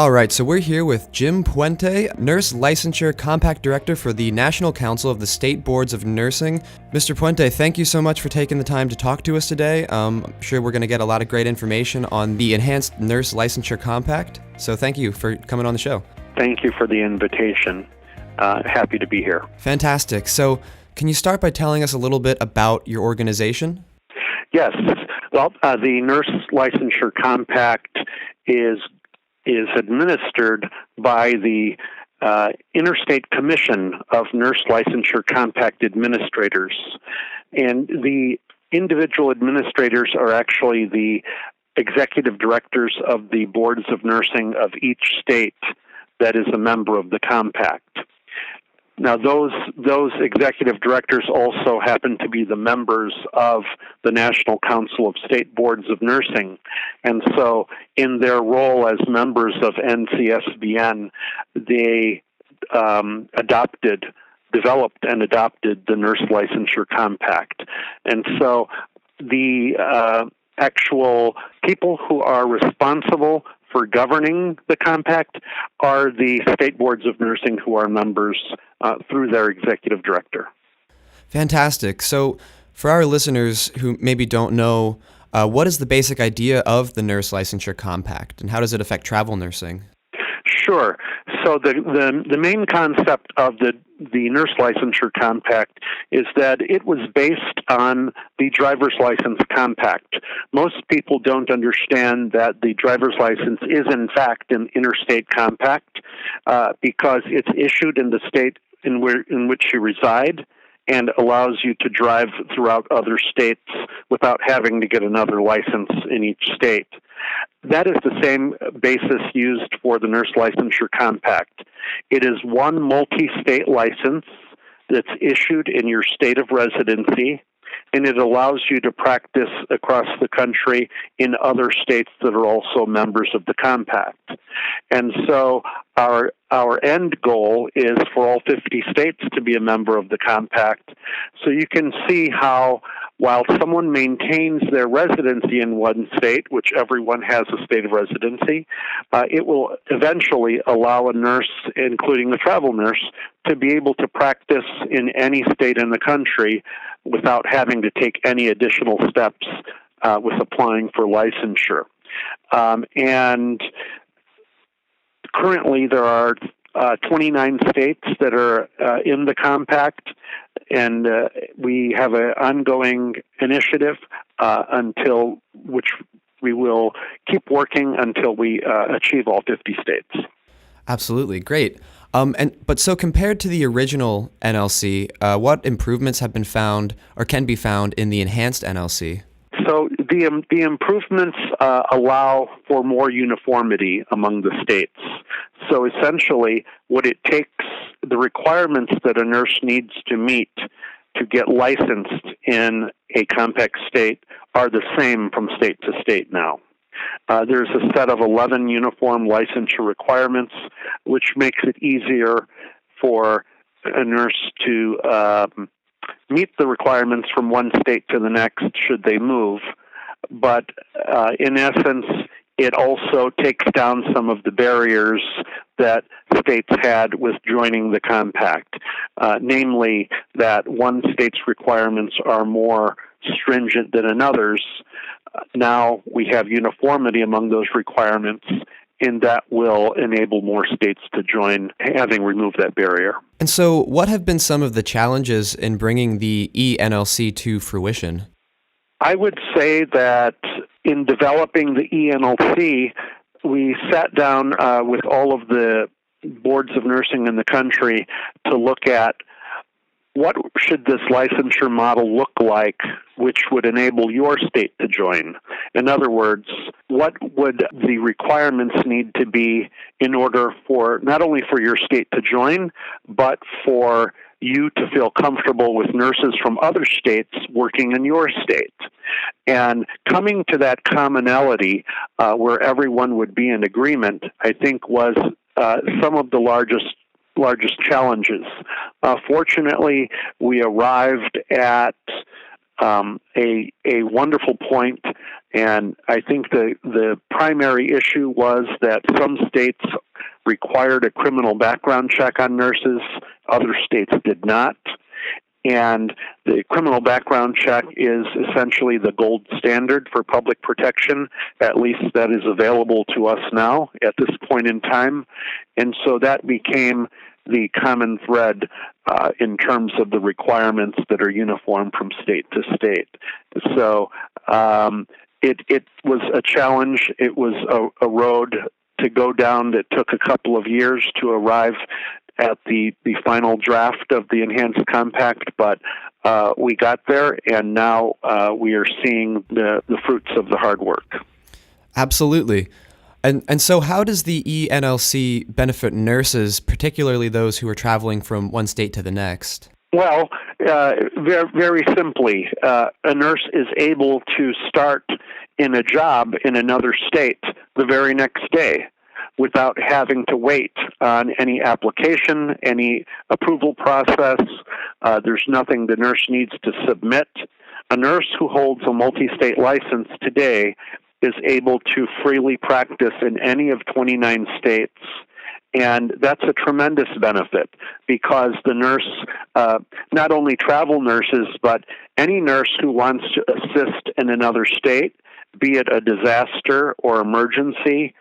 All right, so we're here with Jim Puente, Nurse Licensure Compact Director for the National Council of the State Boards of Nursing. Mr. Puente, thank you so much for taking the time to talk to us today. I'm sure we're going to get a lot of great information on the Enhanced Nurse Licensure Compact, so thank you for coming on the show. Thank you for the invitation. Happy to be here. Fantastic. So can you start by telling us a little bit about your organization? Yes. Well, the Nurse Licensure Compact is administered by the Interstate Commission of Nurse Licensure Compact Administrators. And the individual administrators are actually the executive directors of the boards of nursing of each state that is a member of the compact. Now, those executive directors also happen to be the members of the National Council of State Boards of Nursing. And so in their role as members of NCSBN, they developed and adopted the Nurse Licensure Compact. And so the actual people who are responsible for governing the compact are the state boards of nursing who are members through their executive director. Fantastic. So for our listeners who maybe don't know, what is the basic idea of the Nurse Licensure Compact, and how does it affect travel nursing? Sure. So the main concept of the Nurse Licensure Compact is that it was based on the driver's license compact. Most people don't understand that the driver's license is in fact an interstate compact because it's issued in the state in which you reside and allows you to drive throughout other states without having to get another license in each state. That is the same basis used for the Nurse Licensure Compact. It is one multi-state license that's issued in your state of residency, and it allows you to practice across the country in other states that are also members of the compact. And so our end goal is for all 50 states to be a member of the compact. So you can see how while someone maintains their residency in one state, which everyone has a state of residency, it will eventually allow a nurse, including the travel nurse, to be able to practice in any state in the country without having to take any additional steps with applying for licensure. And currently there are 29 states that are in the compact, and we have an ongoing initiative until which we will keep working until we achieve all 50 states. Absolutely, great. But so compared to the original NLC, what improvements have been found or can be found in the enhanced NLC? So the improvements allow for more uniformity among the states. So essentially, what it takes, the requirements that a nurse needs to meet to get licensed in a compact state are the same from state to state now. There's a set of 11 uniform licensure requirements, which makes it easier for a nurse to meet the requirements from one state to the next should they move. But in essence, it also takes down some of the barriers that states had with joining the compact, namely that one state's requirements are more stringent than another's. Now we have uniformity among those requirements, and that will enable more states to join, having removed that barrier. And so what have been some of the challenges in bringing the eNLC to fruition? I would say that in developing the eNLC, we sat down with all of the boards of nursing in the country to look at what should this licensure model look like which would enable your state to join. In other words, what would the requirements need to be in order for not only for your state to join, but for you to feel comfortable with nurses from other states working in your state. And coming to that commonality where everyone would be in agreement, I think was some of the largest challenges. Fortunately, we arrived at a wonderful point And I think the primary issue was that some states required a criminal background check on nurses, other states did not. And the criminal background check is essentially the gold standard for public protection, at least that is available to us now at this point in time. And so that became the common thread in terms of the requirements that are uniform from state to state. So it was a challenge. It was a road to go down that took a couple of years to arrive at the final draft of the Enhanced Compact, but we got there, and now we are seeing the fruits of the hard work. Absolutely. And so how does the eNLC benefit nurses, particularly those who are traveling from one state to the next? Well, very, very simply, a nurse is able to start in a job in another state the very next day without having to wait on any application, any approval process. There's nothing the nurse needs to submit. A nurse who holds a multi-state license today is able to freely practice in any of 29 states. And that's a tremendous benefit because the nurse, not only travel nurses, but any nurse who wants to assist in another state, be it a disaster or emergency,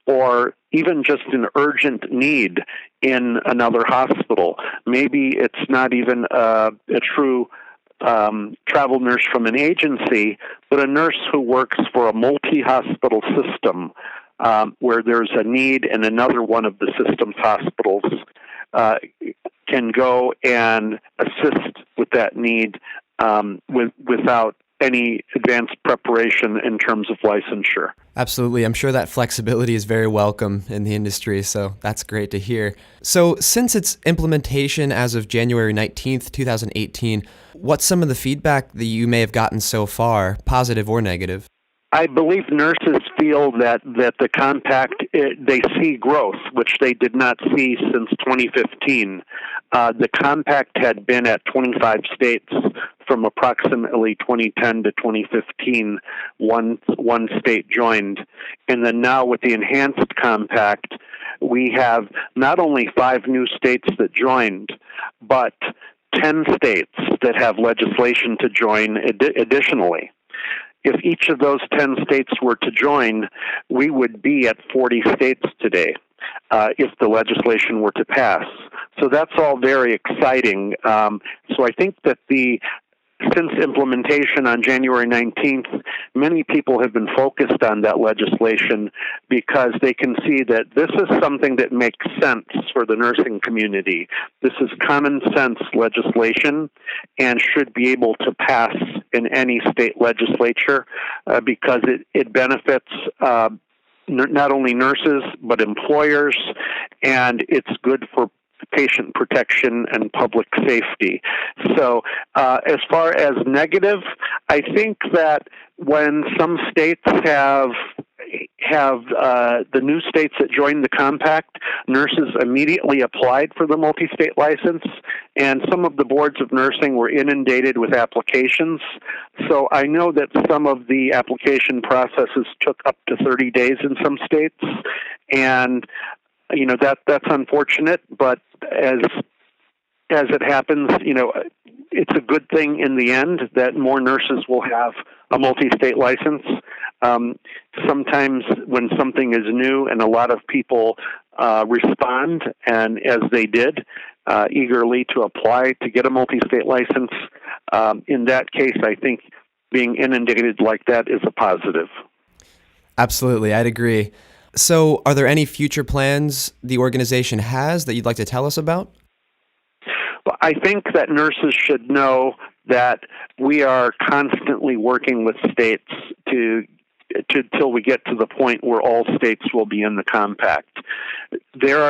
or even just an urgent need in another hospital. Maybe it's not even a true travel nurse from an agency, but a nurse who works for a multi-hospital system where there's a need in another one of the system's hospitals can go and assist with that need without any advanced preparation in terms of licensure. Absolutely. I'm sure that flexibility is very welcome in the industry, so that's great to hear. So since its implementation as of January 19th, 2018, what's some of the feedback that you may have gotten so far, positive or negative? I believe nurses feel that the compact, they see growth, which they did not see since 2015. The compact had been at 25 states from approximately 2010 to 2015. One state joined. And then now with the Enhanced Compact, we have not only 5 new states that joined, but 10 states that have legislation to join additionally. If each of those 10 states were to join, we would be at 40 states today if the legislation were to pass. So that's all very exciting. So I think that since implementation on January 19th, many people have been focused on that legislation because they can see that this is something that makes sense for the nursing community. This is common sense legislation and should be able to pass in any state legislature because it benefits not only nurses but employers, and it's good for patient protection and public safety. So as far as negative, I think that when some states have the new states that joined the compact, nurses immediately applied for the multi-state license, and some of the boards of nursing were inundated with applications. So I know that some of the application processes took up to 30 days in some states, and that's unfortunate, but as it happens, it's a good thing in the end that more nurses will have a multi-state license. Sometimes when something is new and a lot of people respond, and as they did, eagerly to apply to get a multi-state license, in that case, I think being inundated like that is a positive. Absolutely, I'd agree. So are there any future plans the organization has that you'd like to tell us about? Well, I think that nurses should know that we are constantly working with states till we get to the point where all states will be in the compact.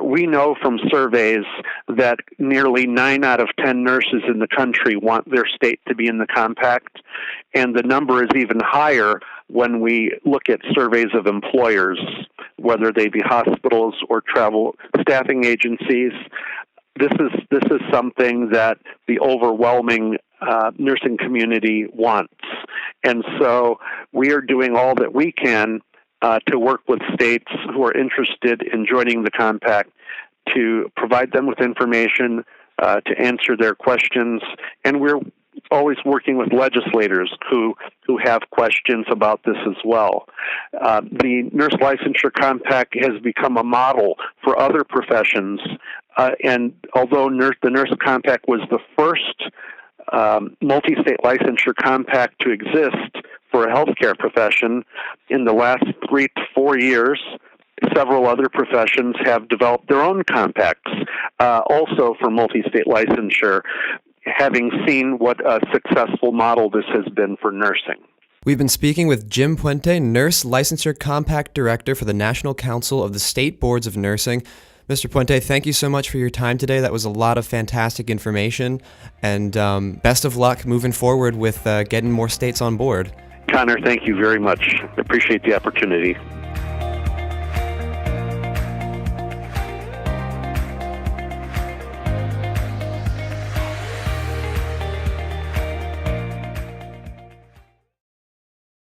We know from surveys that nearly 9 out of 10 nurses in the country want their state to be in the compact, and the number is even higher when we look at surveys of employers, whether they be hospitals or travel staffing agencies. This is something that the overwhelming nursing community wants. And so we are doing all that we can to work with states who are interested in joining the compact to provide them with information, to answer their questions, and we're always working with legislators who have questions about this as well. The Nurse Licensure Compact has become a model for other professions, and although the Nurse Compact was the first multi-state licensure compact to exist for a healthcare profession, in the last 3 to 4 years, several other professions have developed their own compacts, also for multi-state licensure, having seen what a successful model this has been for nursing. We've been speaking with Jim Puente, Nurse Licensure Compact Director for the National Council of the State Boards of Nursing. Mr. Puente, thank you so much for your time today. That was a lot of fantastic information, and best of luck moving forward with getting more states on board. Connor, thank you very much. I appreciate the opportunity.